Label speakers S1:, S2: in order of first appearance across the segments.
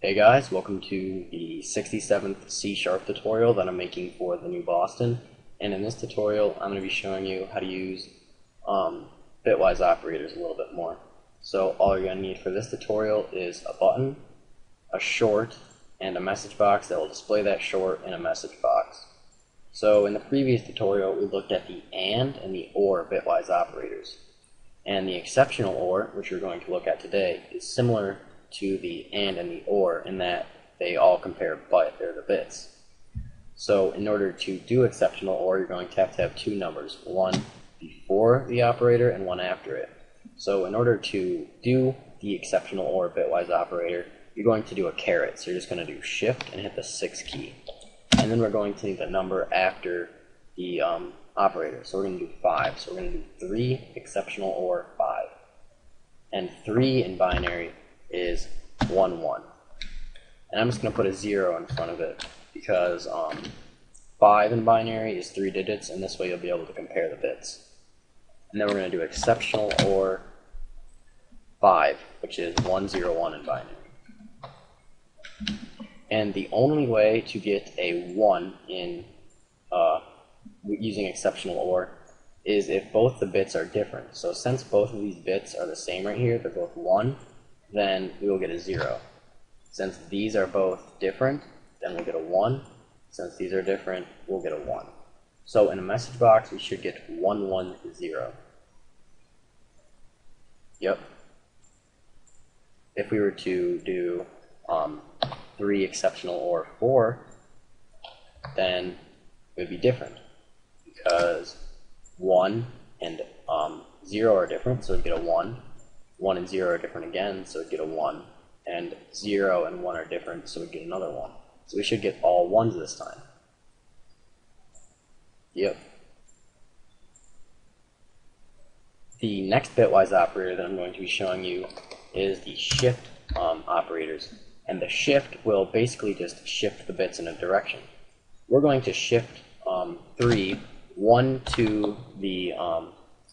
S1: Hey guys, welcome to the 67th C# tutorial that I'm making for the new Boston. And in this tutorial, I'm going to be showing you how to use bitwise operators a little bit more. So all you're going to need for this tutorial is a button, a short, and a message box that will display that short in a message box. So in the previous tutorial, we looked at the AND and the OR bitwise operators. And the exceptional OR, which we're going to look at today, is similar to the AND and the OR in that they all compare the bits. So in order to do exceptional OR, you're going to have two numbers, one before the operator and one after it. So in order to do the exceptional OR bitwise operator, you're going to do a caret. So you're just going to do shift and hit the 6 key. And then we're going to need the number after the operator. So we're going to do 5. So we're going to do 3 exceptional OR 5. And 3 in binary is 1, 1. And I'm just going to put a 0 in front of it because 5 in binary is 3 digits, and this way you'll be able to compare the bits. And then we're going to do exceptional OR 5, which is 1, 0, 1 in binary. And the only way to get a 1 in using exceptional OR is if both the bits are different. So since both of these bits are the same right here, they're both 1, then we will get a 0. Since these are both different, then we'll get a 1. Since these are different, we'll get a 1. So in a message box, we should get 1, 1, 0. Yep. If we were to do 3 exceptional OR 4, then it would be different because 1 and 0 are different, so we'd get a 1. 1 and 0 are different again, so we'd get a 1. And 0 and 1 are different, so we'd get another 1. So we should get all 1s this time. Yep. The next bitwise operator that I'm going to be showing you is the shift operators. And the shift will basically just shift the bits in a direction. We're going to shift 3, 1 to the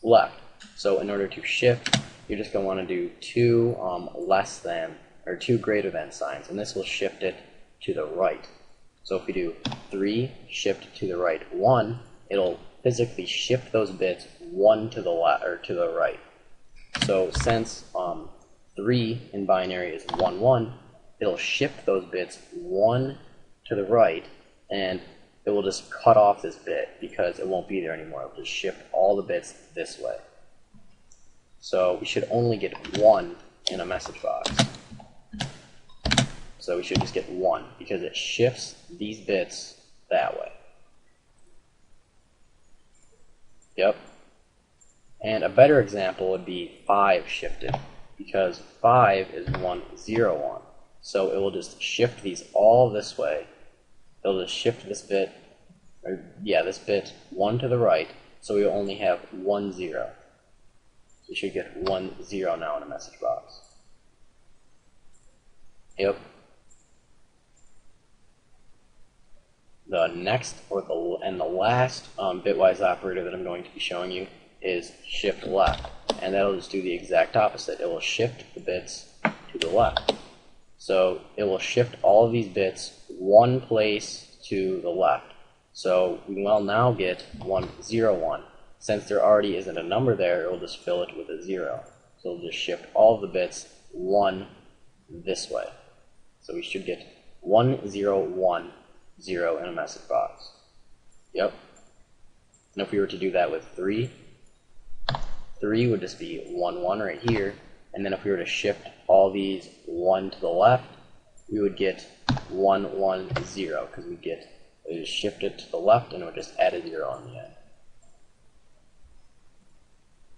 S1: left. So in order to shift, you're just going to want to do 2 less than or 2 greater than signs, and this will shift it to the right. So if we do 3, shift to the right 1, it'll physically shift those bits 1 to the left or to the right. So since 3 in binary is 1, 1, it'll shift those bits 1 to the right, and it will just cut off this bit because it won't be there anymore. It'll just shift all the bits this way. So we should only get 1 in a message box. So we should just get 1 because it shifts these bits that way. Yep. And a better example would be 5 shifted because 5 is 1, 0, 1. So it will just shift these all this way. It'll just shift this bit, this bit 1 to the right, so we only have 1, 0. We should get 1, 0 now in a message box. Yep. The next and the last bitwise operator that I'm going to be showing you is shift left, and that'll just do the exact opposite. It will shift the bits to the left. So it will shift all of these bits 1 place to the left. So we will now get 1, 0, 1. Since there already isn't a number there, it will just fill it with a 0. So it'll just shift all of the bits 1 this way. So we should get 1, 0, 1, 0 in a message box. Yep. And if we were to do that with 3, 3 would just be 1, 1 right here. And then if we were to shift all these 1 to the left, we would get 1, 1, 0 because we just shift it to the left and it would just add a 0 on the end.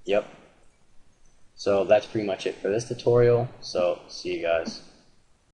S1: Yep. So that's pretty much it for this tutorial. So see you guys.